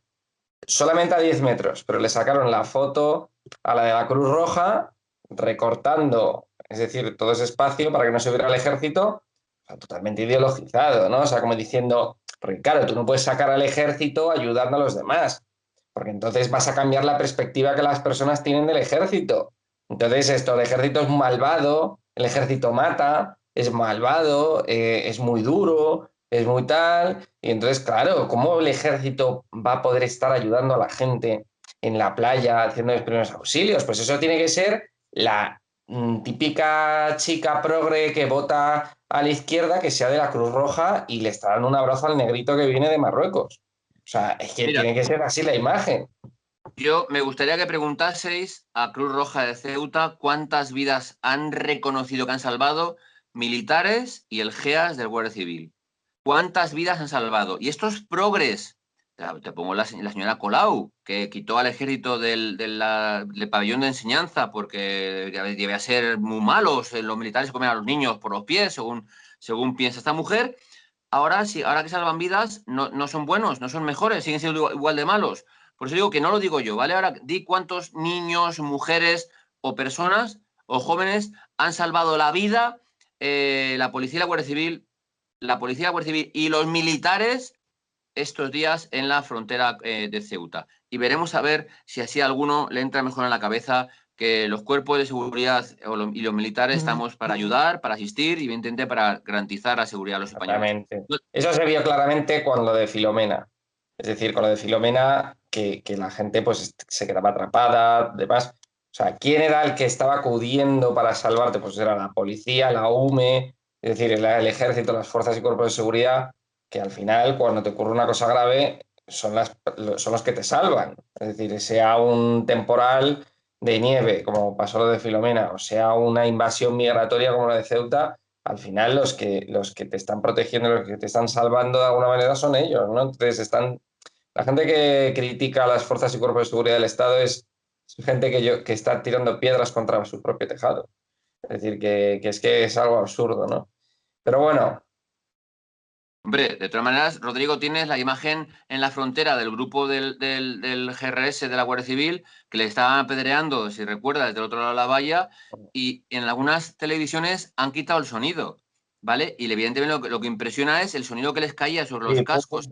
solamente a 10 metros, pero le sacaron la foto a la de la Cruz Roja, recortando, es decir, todo ese espacio para que no se viera el ejército, o sea, totalmente ideologizado, ¿no? O sea, como diciendo, porque claro, tú no puedes sacar al ejército ayudando a los demás, porque entonces vas a cambiar la perspectiva que las personas tienen del ejército. Entonces, esto, el ejército es malvado, el ejército mata, es malvado, es muy duro, es muy tal. Y entonces, claro, ¿cómo el ejército va a poder estar ayudando a la gente en la playa haciendo los primeros auxilios? Pues eso tiene que ser la típica chica progre que vota a la izquierda, que sea de la Cruz Roja y le está dando un abrazo al negrito que viene de Marruecos. O sea, es que Mira, tiene que ser así la imagen. yo me gustaría que preguntaseis a Cruz Roja de Ceuta cuántas vidas han reconocido que han salvado militares y el GEAS del Guardia Civil. ¿Cuántas vidas han salvado? Y estos progres, te pongo la señora Colau, que quitó al ejército del pabellón de enseñanza porque debía ser muy malos, los militares comen a los niños por los pies, según piensa esta mujer. Ahora que salvan vidas, no son buenos, no son mejores, siguen siendo igual de malos. Por eso digo que no lo digo yo, ¿vale? Ahora di cuántos niños, mujeres o personas o jóvenes han salvado la vida la policía y la Guardia Civil, y los militares estos días en la frontera de Ceuta. Y veremos a ver si así a alguno le entra mejor en la cabeza que los cuerpos de seguridad y los militares estamos para ayudar, para asistir y evidentemente para garantizar la seguridad de los españoles. Exactamente. Eso se vio claramente con lo de Filomena. Es decir, con lo de Filomena, que la gente pues se quedaba atrapada, demás. O sea, ¿quién era el que estaba acudiendo para salvarte? Pues era la policía, la UME, es decir, el ejército, las fuerzas y cuerpos de seguridad, que al final, cuando te ocurre una cosa grave, son los que te salvan. Es decir, sea un temporal de nieve, como pasó lo de Filomena, o sea una invasión migratoria como la de Ceuta, al final los que te están protegiendo, los que te están salvando de alguna manera son ellos, ¿no? Entonces la gente que critica a las fuerzas y cuerpos de seguridad del Estado es gente que está tirando piedras contra su propio tejado. Es decir, que es algo absurdo, ¿no? Pero bueno. Hombre, de todas maneras, Rodrigo, tienes la imagen en la frontera del grupo del GRS de la Guardia Civil que le estaban apedreando, si recuerdas, del otro lado de la valla, y en algunas televisiones han quitado el sonido, ¿vale? Y evidentemente lo que impresiona es el sonido que les caía sobre los cascos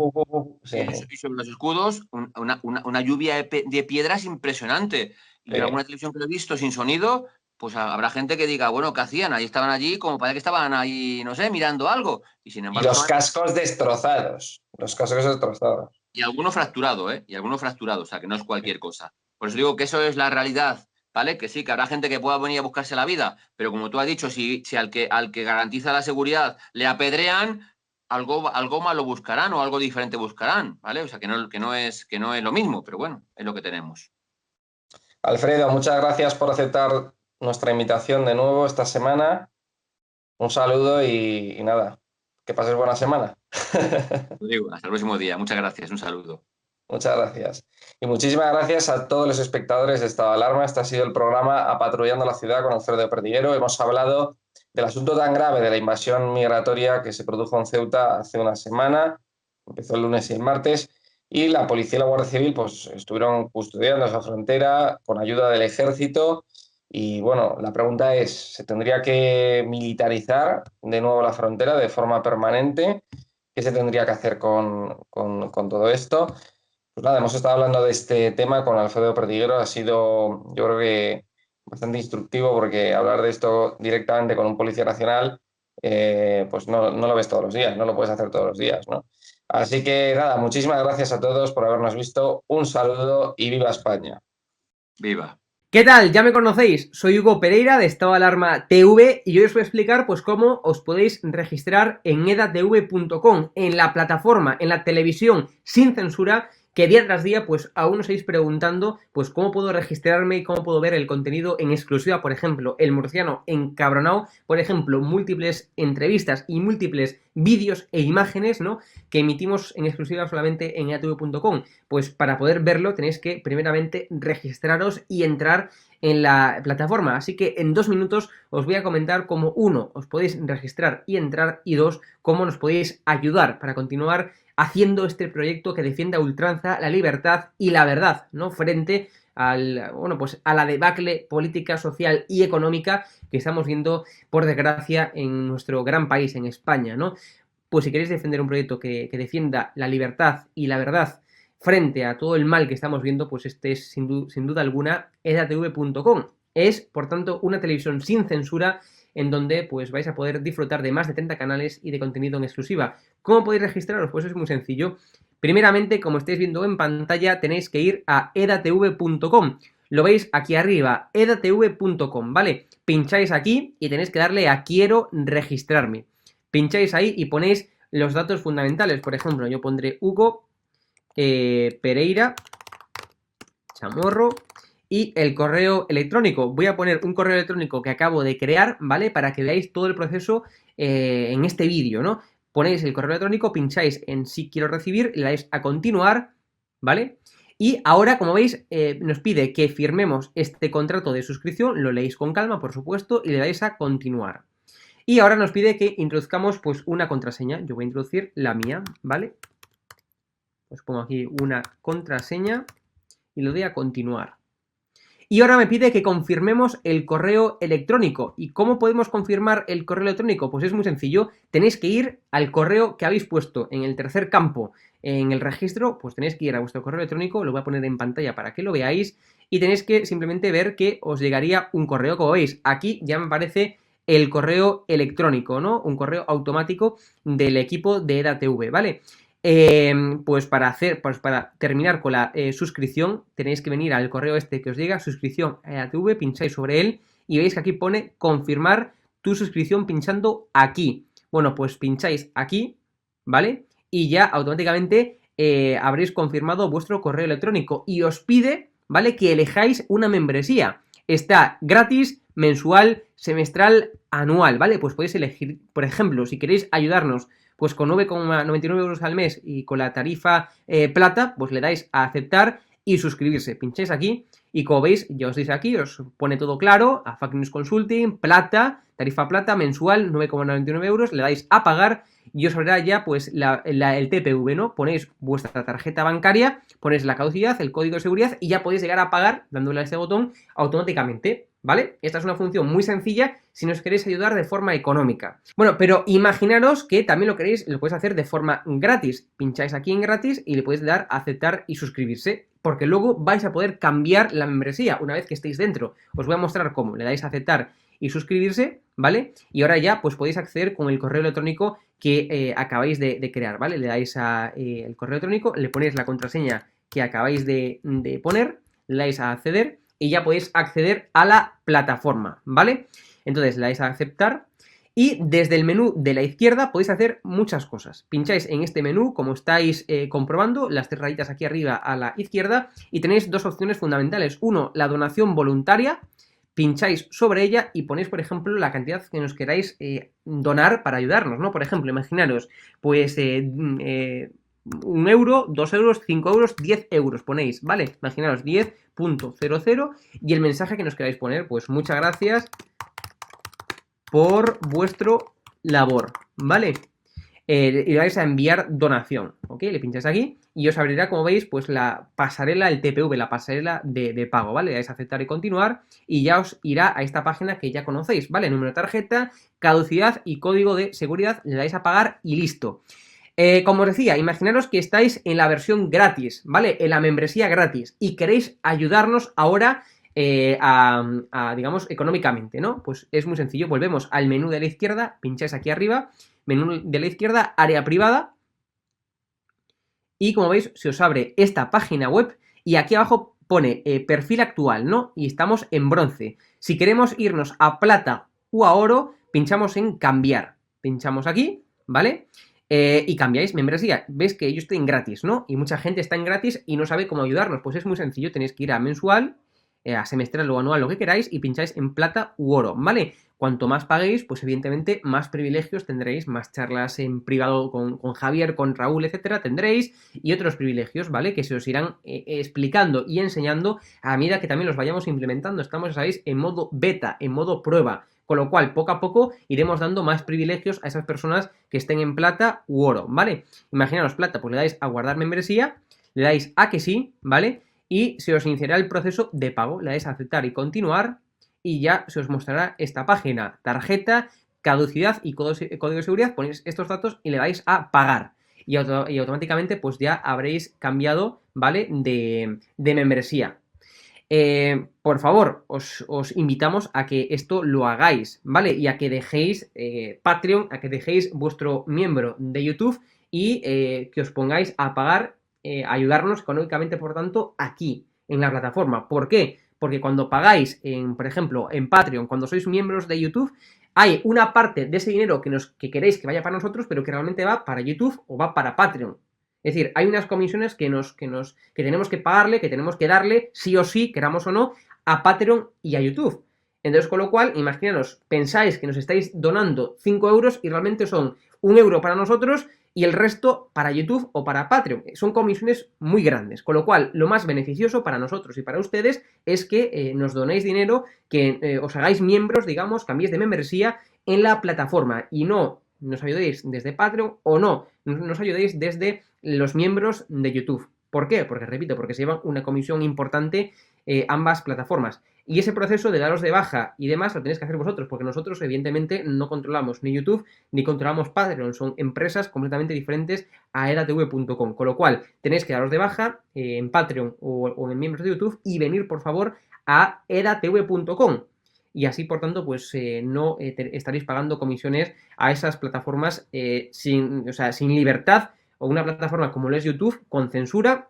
Sí. y sobre los escudos, una lluvia de piedras impresionante. Y Sí. en alguna televisión que lo he visto sin sonido, pues habrá gente que diga, bueno, ¿qué hacían? Ahí estaban allí, como parece que estaban ahí, no sé, mirando algo. Y sin Y embargo. los cascos destrozados. Los cascos destrozados. Y alguno fracturado, ¿eh? Y alguno fracturado, o sea, que no es cualquier cosa. Por eso digo que eso es la realidad, ¿vale? Que sí, que habrá gente que pueda venir a buscarse la vida, pero como tú has dicho, si al que garantiza la seguridad le apedrean, algo malo buscarán o algo diferente buscarán, ¿vale? O sea, que no es lo mismo, pero bueno, es lo que tenemos. Alfredo, muchas gracias por aceptar nuestra invitación de nuevo esta semana. Un saludo y nada, que pases buena semana. Lo digo, hasta el próximo día. Muchas gracias, un saludo. Muchas gracias. Y muchísimas gracias a todos los espectadores de Estado de Alarma. Este ha sido el programa Apatrullando la Ciudad con Alfredo Perdiguero. Hemos hablado del asunto tan grave de la invasión migratoria que se produjo en Ceuta hace una semana. Empezó el lunes y el martes. Y la policía y la Guardia Civil pues, estuvieron custodiando esa frontera con ayuda del ejército. Y bueno, la pregunta es, ¿se tendría que militarizar de nuevo la frontera de forma permanente? ¿Qué se tendría que hacer con todo esto? Pues nada, hemos estado hablando de este tema con Alfredo Perdiguero. Ha sido, yo creo que bastante instructivo porque hablar de esto directamente con un policía nacional, pues no lo ves todos los días, no lo puedes hacer todos los días, ¿no? Así que nada, muchísimas gracias a todos por habernos visto. Un saludo y viva España. Viva. ¿Qué tal? Ya me conocéis, soy Hugo Pereira de Estado de Alarma TV y hoy os voy a explicar pues cómo os podéis registrar en edatv.com, en la plataforma, en la televisión sin censura, que día tras día pues aún os estáis preguntando pues cómo puedo registrarme y cómo puedo ver el contenido en exclusiva, por ejemplo, El Murciano Encabronado, por ejemplo, múltiples entrevistas y múltiples vídeos e imágenes, ¿no?, que emitimos en exclusiva solamente en edatv.com. Pues para poder verlo tenéis que primeramente registraros y entrar en la plataforma. Así que en 2 minutos os voy a comentar cómo, 1, os podéis registrar y entrar, y 2, cómo nos podéis ayudar para continuar haciendo este proyecto que defienda a ultranza la libertad y la verdad, ¿no? Frente al, bueno, pues a la debacle política, social y económica que estamos viendo, por desgracia, en nuestro gran país, en España, ¿no? Pues si queréis defender un proyecto que defienda la libertad y la verdad frente a todo el mal que estamos viendo, pues este es sin duda alguna edatv.com. Es, por tanto, una televisión sin censura en donde pues vais a poder disfrutar de más de 30 canales y de contenido en exclusiva. ¿Cómo podéis registraros? Pues es muy sencillo. Primeramente, como estáis viendo en pantalla, tenéis que ir a edatv.com. Lo veis aquí arriba, edatv.com, ¿vale? Pincháis aquí y tenéis que darle a quiero registrarme. Pincháis ahí y ponéis los datos fundamentales. Por ejemplo, yo pondré Hugo Pereira Chamorro y el correo electrónico. Voy a poner un correo electrónico que acabo de crear, ¿vale? Para que veáis todo el proceso en este vídeo, ¿no? Ponéis el correo electrónico, pincháis en sí quiero recibir, le dais a continuar, ¿vale? Y ahora, como veis, nos pide que firmemos este contrato de suscripción, lo leéis con calma, por supuesto, y le dais a continuar. Y ahora nos pide que introduzcamos pues una contraseña. Yo voy a introducir la mía, ¿vale? Pues pongo aquí una contraseña y le doy a continuar. Y ahora me pide que confirmemos el correo electrónico. ¿Y cómo podemos confirmar el correo electrónico? Pues es muy sencillo. Tenéis que ir al correo que habéis puesto en el tercer campo en el registro. Pues tenéis que ir a vuestro correo electrónico. Lo voy a poner en pantalla para que lo veáis. Y tenéis que simplemente ver que os llegaría un correo. Como veis, aquí ya me aparece el correo electrónico, ¿no? Un correo automático del equipo de edatv, ¿vale? Pues para terminar con la suscripción, tenéis que venir al correo este que os llega, suscripción a edatv, pincháis sobre él y veis que aquí pone confirmar tu suscripción pinchando aquí. Bueno, pues pincháis aquí, ¿vale? Y ya automáticamente habréis confirmado vuestro correo electrónico y os pide, ¿vale? Que elijáis una membresía. Está gratis, mensual, semestral, anual, ¿vale? Pues podéis elegir, por ejemplo, si queréis ayudarnos pues con 9,99 euros al mes y con la tarifa plata, pues le dais a aceptar y suscribirse. Pincháis aquí y como veis, ya os dice aquí, os pone todo claro, a Fact News Consulting, plata, tarifa plata, mensual, 9,99 euros, le dais a pagar y os abrirá ya pues el TPV, ¿no? Ponéis vuestra tarjeta bancaria, ponéis la caducidad, el código de seguridad y ya podéis llegar a pagar dándole a este botón automáticamente, ¿vale? Esta es una función muy sencilla si nos queréis ayudar de forma económica. Bueno, pero imaginaros que también lo podéis hacer de forma gratis. Pincháis aquí en gratis y le podéis dar a aceptar y suscribirse, porque luego vais a poder cambiar la membresía una vez que estéis dentro. Os voy a mostrar cómo. Le dais a aceptar y suscribirse, ¿vale? Y ahora ya pues podéis acceder con el correo electrónico que acabáis de crear, ¿vale? Le dais a el correo electrónico, le ponéis la contraseña que acabáis de poner, le dais a acceder y ya podéis acceder a la plataforma, ¿vale? Entonces le dais a aceptar y desde el menú de la izquierda podéis hacer muchas cosas. Pincháis en este menú, como estáis comprobando, las 3 rayitas aquí arriba a la izquierda y tenéis 2 opciones fundamentales. Uno, la donación voluntaria. Pincháis sobre ella y ponéis, por ejemplo, la cantidad que nos queráis donar para ayudarnos, ¿no? Por ejemplo, imaginaros, pues 1 euro, 2 euros, 5 euros, 10 euros ponéis, ¿vale? Imaginaros 10.00 y el mensaje que nos queráis poner, pues muchas gracias por vuestro labor, ¿vale? Y vais a enviar donación, ¿ok? Le pincháis aquí y os abrirá, como veis, pues la pasarela, el TPV, la pasarela de pago, ¿vale? Le dais a aceptar y continuar y ya os irá a esta página que ya conocéis, ¿vale? Número de tarjeta, caducidad y código de seguridad, le dais a pagar y listo. Como os decía, imaginaros que estáis en la versión gratis, ¿vale? En la membresía gratis y queréis ayudarnos ahora digamos, económicamente, ¿no? Pues es muy sencillo, volvemos al menú de la izquierda, pincháis aquí arriba, menú de la izquierda, área privada y como veis se os abre esta página web y aquí abajo pone perfil actual, ¿no? Y estamos en bronce. Si queremos irnos a plata o a oro, pinchamos en cambiar, pinchamos aquí, ¿vale? Y cambiáis membresía. Veis que yo estoy en gratis, ¿no? Y mucha gente está en gratis y no sabe cómo ayudarnos. Pues es muy sencillo, tenéis que ir a mensual, a semestral o anual, lo que queráis, y pincháis en plata u oro, ¿vale? cuanto más paguéis, pues evidentemente más privilegios tendréis, más charlas en privado con Javier, con Raúl, etcétera, tendréis, y otros privilegios, ¿vale? Que se os irán explicando y enseñando a medida que también los vayamos implementando. Estamos, ya sabéis, en modo beta, en modo prueba. Con lo cual, poco a poco iremos dando más privilegios a esas personas que estén en plata u oro, ¿vale? Imaginaos plata, pues le dais a guardar membresía, le dais a que sí, ¿vale? Y se os iniciará el proceso de pago, le dais a aceptar y continuar y ya se os mostrará esta página, tarjeta, caducidad y código de seguridad, ponéis estos datos y le dais a pagar. Y automáticamente pues ya habréis cambiado, ¿vale? De membresía. Por favor, os invitamos a que esto lo hagáis, ¿vale? Y a que dejéis Patreon, a que dejéis vuestro miembro de YouTube y que os pongáis a pagar, ayudarnos económicamente, por tanto, aquí, en la plataforma. ¿Por qué? Porque cuando pagáis, por ejemplo, en Patreon, cuando sois miembros de YouTube, hay una parte de ese dinero que queréis que vaya para nosotros, pero que realmente va para YouTube o va para Patreon. Es decir, hay unas comisiones que tenemos que pagarle, que tenemos que darle, sí o sí, queramos o no, a Patreon y a YouTube. Entonces, con lo cual, imaginaros, pensáis que nos estáis donando 5 euros y realmente son 1 euro para nosotros y el resto para YouTube o para Patreon. Son comisiones muy grandes, con lo cual lo más beneficioso para nosotros y para ustedes es que nos donéis dinero, que os hagáis miembros, digamos, cambiéis de membresía en la plataforma y no nos ayudéis desde Patreon o no nos ayudéis desde los miembros de YouTube. ¿Por qué? Porque, repito, porque se llevan una comisión importante ambas plataformas. Y ese proceso de daros de baja y demás lo tenéis que hacer vosotros, porque nosotros evidentemente no controlamos ni YouTube ni controlamos Patreon, son empresas completamente diferentes a edatv.com, con lo cual tenéis que daros de baja en Patreon o en miembros de YouTube y venir por favor a edatv.com. Y así, por tanto, pues no estaréis pagando comisiones a esas plataformas sin libertad, o una plataforma como lo es YouTube, con censura.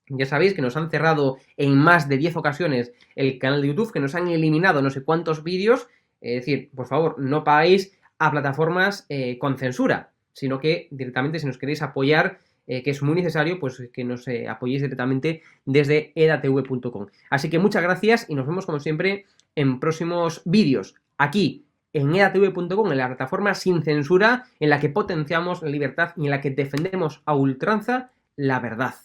Ya sabéis que nos han cerrado en más de 10 ocasiones el canal de YouTube, que nos han eliminado no sé cuántos vídeos. Es decir, por favor, no paguéis a plataformas con censura, sino que directamente, si nos queréis apoyar, que es muy necesario, pues que nos apoyéis directamente desde edatv.com. Así que muchas gracias y nos vemos como siempre en próximos vídeos aquí en edatv.com, en la plataforma sin censura, en la que potenciamos la libertad y en la que defendemos a ultranza la verdad.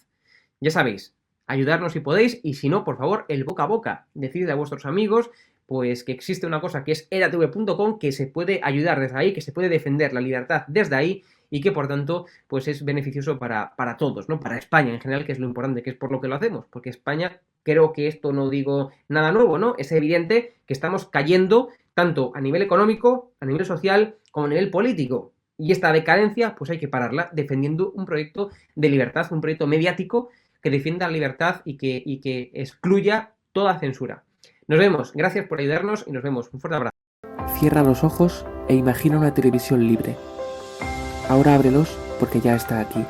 Ya sabéis, ayudarnos si podéis, y si no, por favor, el boca a boca. Decidle a vuestros amigos pues que existe una cosa que es edatv.com, que se puede ayudar desde ahí, que se puede defender la libertad desde ahí y que por tanto pues es beneficioso para todos, ¿no? Para España en general, que es lo importante, que es por lo que lo hacemos, porque España, creo que esto no digo nada nuevo, ¿no? Es evidente que estamos cayendo tanto a nivel económico, a nivel social, como a nivel político. Y esta decadencia pues hay que pararla defendiendo un proyecto de libertad, un proyecto mediático que defienda la libertad y que excluya toda censura. Nos vemos, gracias por ayudarnos y nos vemos. Un fuerte abrazo. Cierra los ojos e imagina una televisión libre. Ahora ábrelos porque ya está aquí.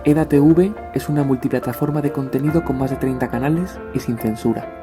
EDATV es una multiplataforma de contenido con más de 30 canales y sin censura.